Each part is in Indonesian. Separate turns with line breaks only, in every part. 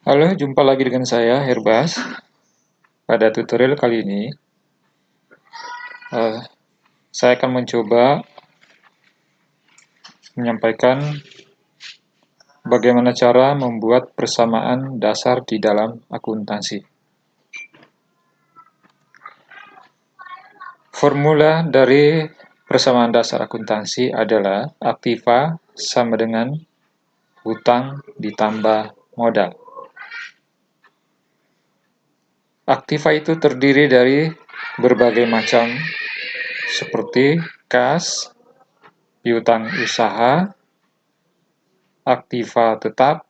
Halo, jumpa lagi dengan saya, Herbas. Pada tutorial kali ini, eh, saya akan mencoba menyampaikan bagaimana cara membuat persamaan dasar di dalam akuntansi. Formula dari persamaan dasar akuntansi adalah aktiva sama dengan hutang ditambah modal. Aktiva itu terdiri dari berbagai macam seperti kas, piutang usaha, aktiva tetap,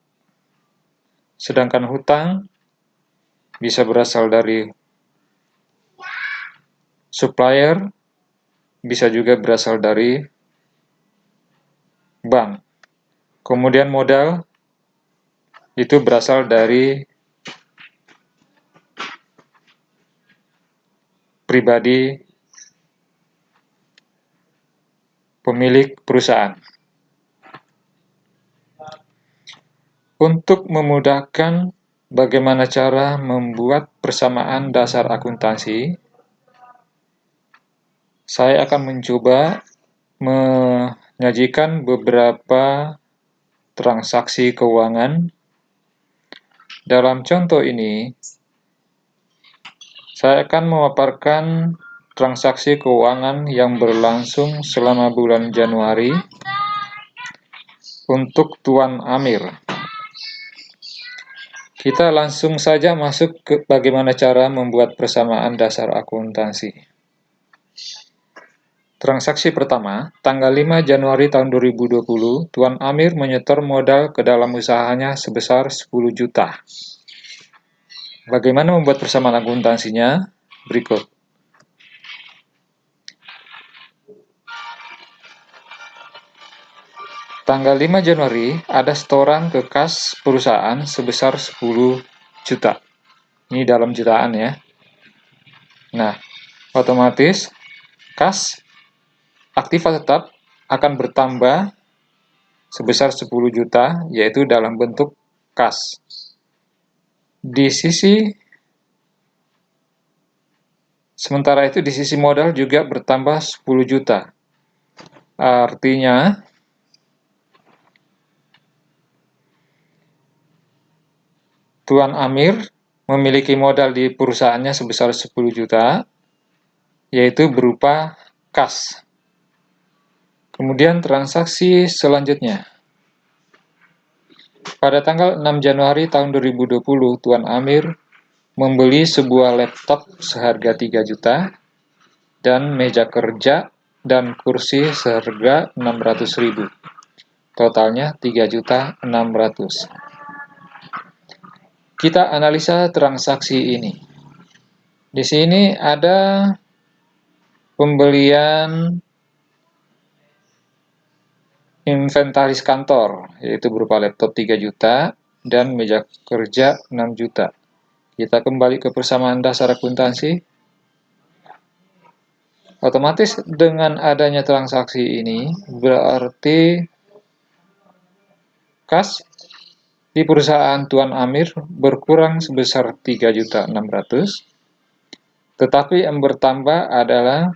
sedangkan hutang bisa berasal dari supplier, bisa juga berasal dari bank. Kemudian modal itu berasal dari pribadi pemilik perusahaan. Untuk memudahkan bagaimana cara membuat persamaan dasar akuntansi, saya akan mencoba menyajikan beberapa transaksi keuangan. Dalam contoh ini, saya akan memaparkan transaksi keuangan yang berlangsung selama bulan Januari untuk Tuan Amir. Kita langsung saja masuk ke bagaimana cara membuat persamaan dasar akuntansi. Transaksi pertama, tanggal 5 Januari tahun 2020, Tuan Amir menyetor modal ke dalam usahanya sebesar 10 juta. Bagaimana membuat persamaan akuntansinya? Berikut. Tanggal 5 Januari ada setoran ke kas perusahaan sebesar 10 juta. Ini dalam jutaan ya. Nah, otomatis kas aktiva tetap akan bertambah sebesar 10 juta, yaitu dalam bentuk kas. Sementara itu di sisi modal juga bertambah 10 juta. Artinya Tuan Amir memiliki modal di perusahaannya sebesar 10 juta, yaitu berupa kas. Kemudian transaksi selanjutnya. Pada tanggal 6 Januari tahun 2020, Tuan Amir membeli sebuah laptop seharga 3 juta dan meja kerja dan kursi seharga 600.000. Totalnya 3.600.000. Kita analisa transaksi ini. Di sini ada pembelian inventaris kantor, yaitu berupa laptop 3 juta dan meja kerja 6 juta. Kita kembali ke persamaan dasar akuntansi. Otomatis dengan adanya transaksi ini, berarti kas di perusahaan Tuan Amir berkurang sebesar 3.600.000, tetapi yang bertambah adalah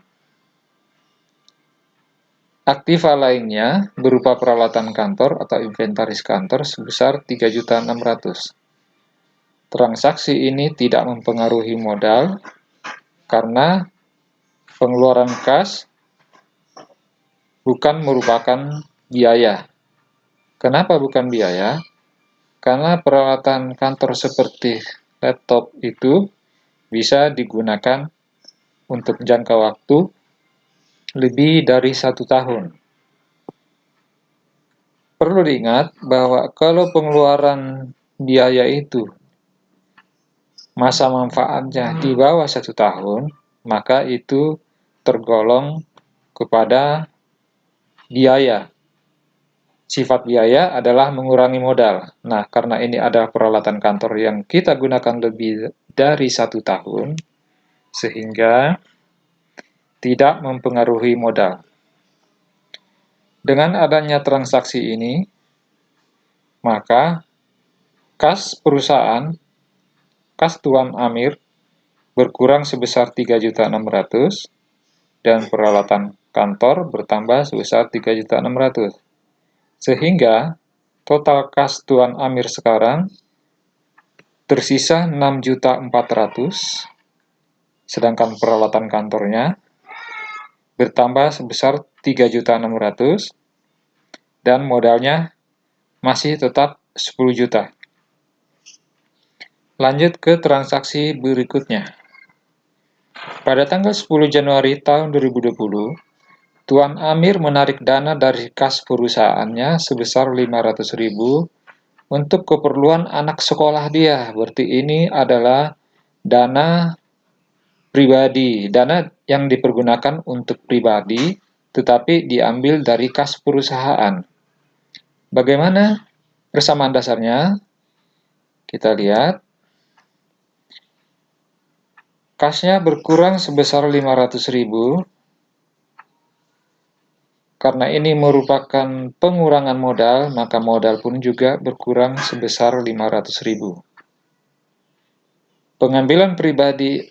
aktiva lainnya berupa peralatan kantor atau inventaris kantor sebesar 3.600.000. Transaksi ini tidak mempengaruhi modal karena pengeluaran kas bukan merupakan biaya. Kenapa bukan biaya? Karena peralatan kantor seperti laptop itu bisa digunakan untuk jangka waktu lebih dari 1 tahun. Perlu diingat bahwa kalau pengeluaran biaya itu masa manfaatnya di bawah 1 tahun, maka itu tergolong kepada biaya. Sifat biaya adalah mengurangi modal. Nah, karena ini adalah peralatan kantor yang kita gunakan lebih dari 1 tahun, sehingga tidak mempengaruhi modal. Dengan adanya transaksi ini, maka kas perusahaan, kas Tuan Amir berkurang sebesar 3.600.000 dan peralatan kantor bertambah sebesar 3.600.000. Sehingga total kas Tuan Amir sekarang tersisa 6.400.000, sedangkan peralatan kantornya bertambah sebesar 3.600.000 dan modalnya masih tetap 10 juta. Lanjut ke transaksi berikutnya. Pada tanggal 10 Januari tahun 2020, Tuan Amir menarik dana dari kas perusahaannya sebesar 500.000 untuk keperluan anak sekolah dia. Berarti ini adalah dana pribadi, dana yang dipergunakan untuk pribadi, tetapi diambil dari kas perusahaan. Bagaimana persamaan dasarnya? Kita lihat. Kasnya berkurang sebesar 500.000 karena ini merupakan pengurangan modal, maka modal pun juga berkurang sebesar 500.000. Pengambilan pribadi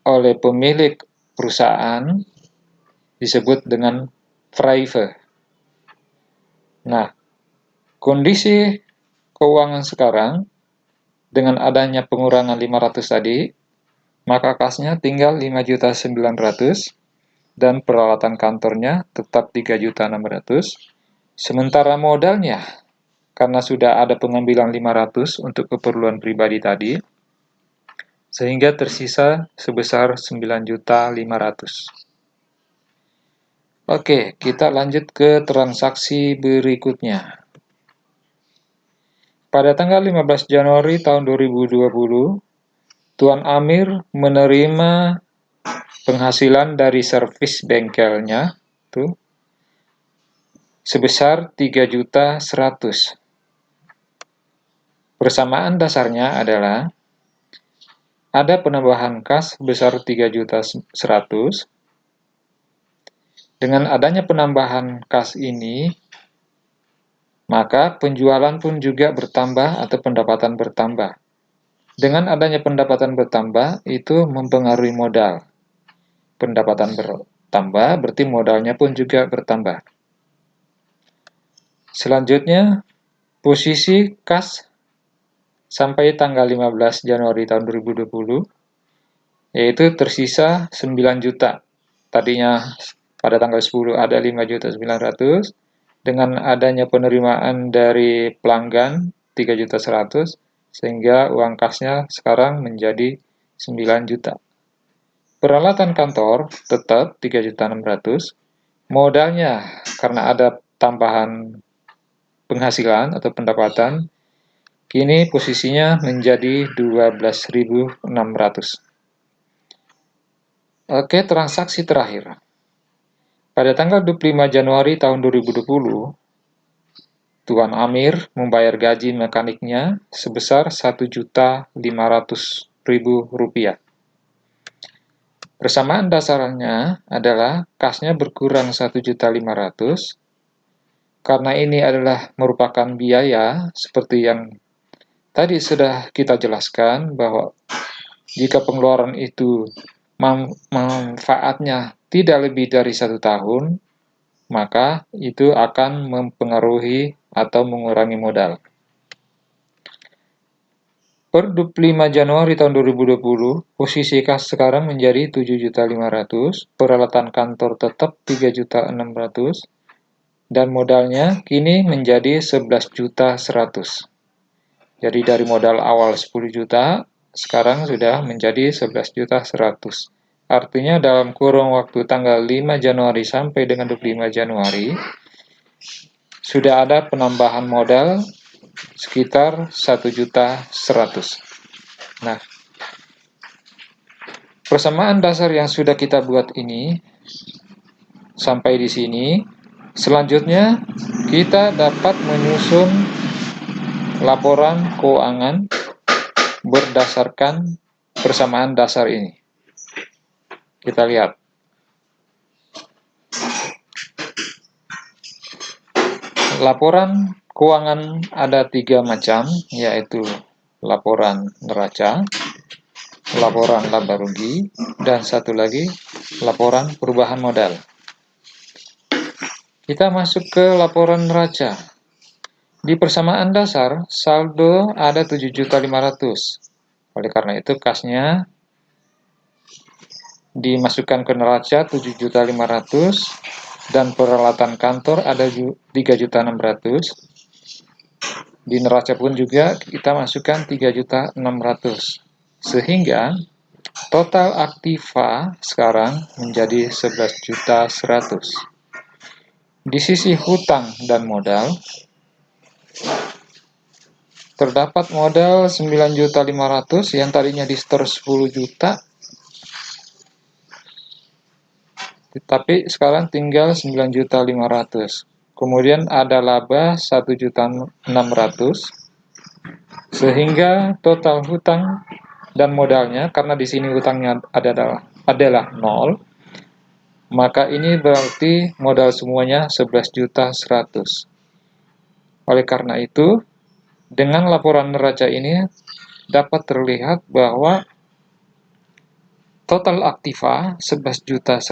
oleh pemilik perusahaan disebut dengan private. Nah, kondisi keuangan sekarang dengan adanya pengurangan 500 tadi, maka kasnya tinggal 5.900.000 dan peralatan kantornya tetap 3.600.000. Sementara modalnya, karena sudah ada pengambilan 500 untuk keperluan pribadi tadi, sehingga tersisa sebesar 9.500.000. Oke, kita lanjut ke transaksi berikutnya. Pada tanggal 15 Januari tahun 2020, Tuan Amir menerima penghasilan dari servis bengkelnya tuh sebesar 3.100.000. Persamaan dasarnya adalah ada penambahan kas sebesar 3.100.000. Dengan adanya penambahan kas ini, maka penjualan pun juga bertambah atau pendapatan bertambah. Dengan adanya pendapatan bertambah, itu mempengaruhi modal. Pendapatan bertambah, berarti modalnya pun juga bertambah. Selanjutnya, posisi kas sampai tanggal 15 Januari tahun 2020, yaitu tersisa 9 juta. Tadinya pada tanggal 10 ada 5.900.000, dengan adanya penerimaan dari pelanggan 3.100.000, sehingga uang kasnya sekarang menjadi 9 juta. Peralatan kantor tetap 3.600.000, modalnya karena ada tambahan penghasilan atau pendapatan, kini posisinya menjadi 12.600. Oke, transaksi terakhir. Pada tanggal 25 Januari tahun 2020, Tuan Amir membayar gaji mekaniknya sebesar Rp1.500.000. Persamaan dasarnya adalah kasnya berkurang 1.500.000 karena ini adalah merupakan biaya seperti yang tadi sudah kita jelaskan bahwa jika pengeluaran itu manfaatnya tidak lebih dari 1 tahun, maka itu akan mempengaruhi atau mengurangi modal. Per 25 Januari tahun 2020, posisi kas sekarang menjadi 7.500.000, peralatan kantor tetap 3.600.000, dan modalnya kini menjadi 11.100.000. Jadi dari modal awal 10 juta, sekarang sudah menjadi 11.100.000. Artinya dalam kurun waktu tanggal 5 Januari sampai dengan 25 Januari, sudah ada penambahan modal sekitar 1.100.000. Nah, persamaan dasar yang sudah kita buat ini sampai di sini. Selanjutnya, kita dapat menyusun laporan keuangan berdasarkan persamaan dasar ini. Kita lihat. Laporan keuangan ada 3 macam, yaitu laporan neraca, laporan laba rugi, dan satu lagi laporan perubahan modal. Kita masuk ke laporan neraca. Di persamaan dasar, saldo ada 7.500.000. Oleh karena itu, kasnya dimasukkan ke neraca 7.500.000 dan peralatan kantor ada 3.600.000. Di neraca pun juga kita masukkan 3.600.000. Sehingga total aktiva sekarang menjadi 11.100.000. Di sisi hutang dan modal, terdapat modal 9.500.000 yang tadinya di store 10 juta, tapi sekarang tinggal 9.500.000. Kemudian ada laba 1.600.000, sehingga total hutang dan modalnya, karena di sini hutangnya adalah 0, maka ini berarti modal semuanya 11.100.000. Oleh karena itu, dengan laporan neraca ini dapat terlihat bahwa total aktiva 11.100.000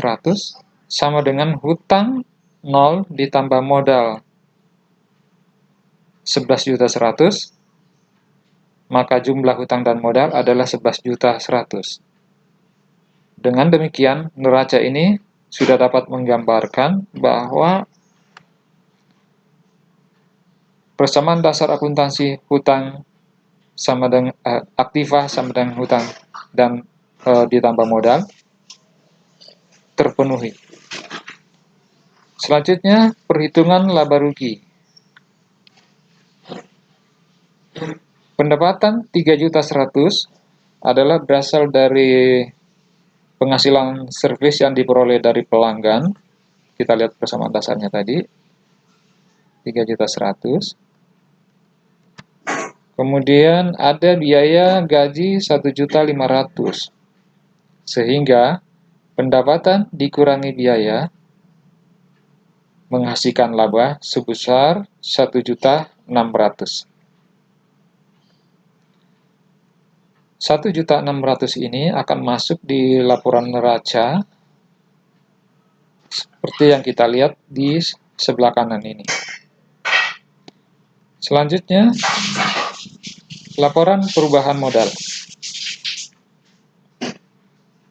sama dengan hutang 0 ditambah modal 11.100.000, maka jumlah hutang dan modal adalah 11.100.000. Dengan demikian, neraca ini sudah dapat menggambarkan bahwa persamaan dasar akuntansi hutang sama dengan aktiva sama dengan hutang dan ditambah modal terpenuhi. Selanjutnya, perhitungan laba rugi. Pendapatan 3.100.000 adalah berasal dari penghasilan servis yang diperoleh dari pelanggan. Kita lihat persamaan dasarnya tadi, 3.100.000. Kemudian ada biaya gaji 1.500.000. Sehingga pendapatan dikurangi biaya menghasilkan laba sebesar 1.600.000. 1.600.000 ini akan masuk di laporan neraca seperti yang kita lihat di sebelah kanan ini. Selanjutnya, laporan perubahan modal.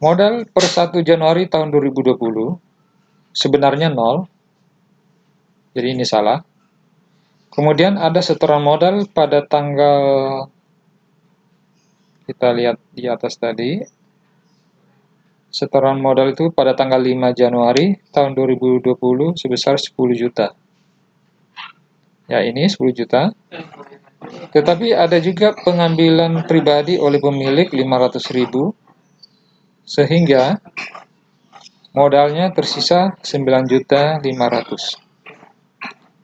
Modal per 1 Januari tahun 2020 sebenarnya 0, jadi ini salah. Kemudian ada setoran modal pada tanggal, kita lihat di atas tadi, setoran modal itu pada tanggal 5 Januari tahun 2020 sebesar 10 juta. Ya, ini 10 juta. Tetapi ada juga pengambilan pribadi oleh pemilik 500.000, sehingga modalnya tersisa 9.500.000.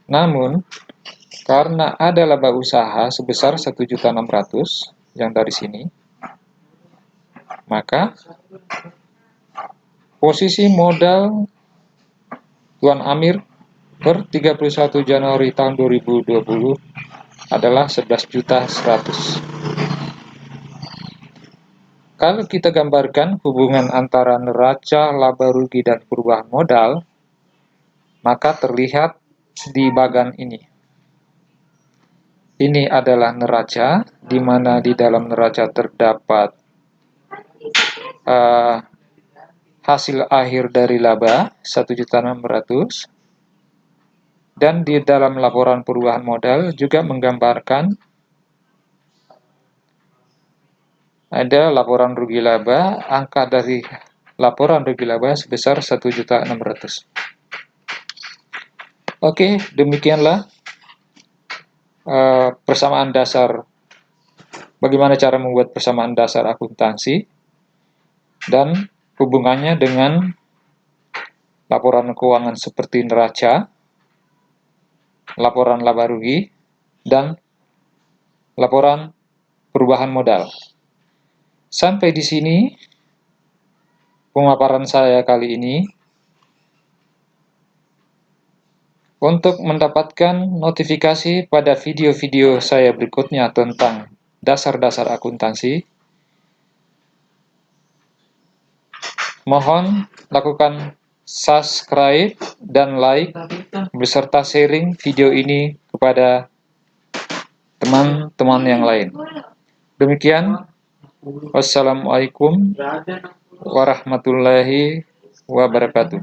Namun, karena ada laba usaha sebesar 1.600.000 yang dari sini, maka posisi modal Tuan Amir per 31 Januari tahun 2020 adalah 11.100.000. Kalau kita gambarkan hubungan antara neraca, laba rugi, dan perubahan modal, maka terlihat di bagan ini. Ini adalah neraca, di mana di dalam neraca terdapat hasil akhir dari laba 1.600.000, dan di dalam laporan perubahan modal juga menggambarkan ada laporan rugi laba, angka dari laporan rugi laba sebesar 1.600.000. Oke, demikianlah persamaan dasar, bagaimana cara membuat persamaan dasar akuntansi dan hubungannya dengan laporan keuangan seperti neraca, laporan laba rugi, dan laporan perubahan modal. Sampai di sini pemaparan saya kali ini. Untuk mendapatkan notifikasi pada video-video saya berikutnya tentang dasar-dasar akuntansi, mohon lakukan subscribe dan like beserta sharing video ini kepada teman-teman yang lain. Demikian, wassalamualaikum warahmatullahi wabarakatuh.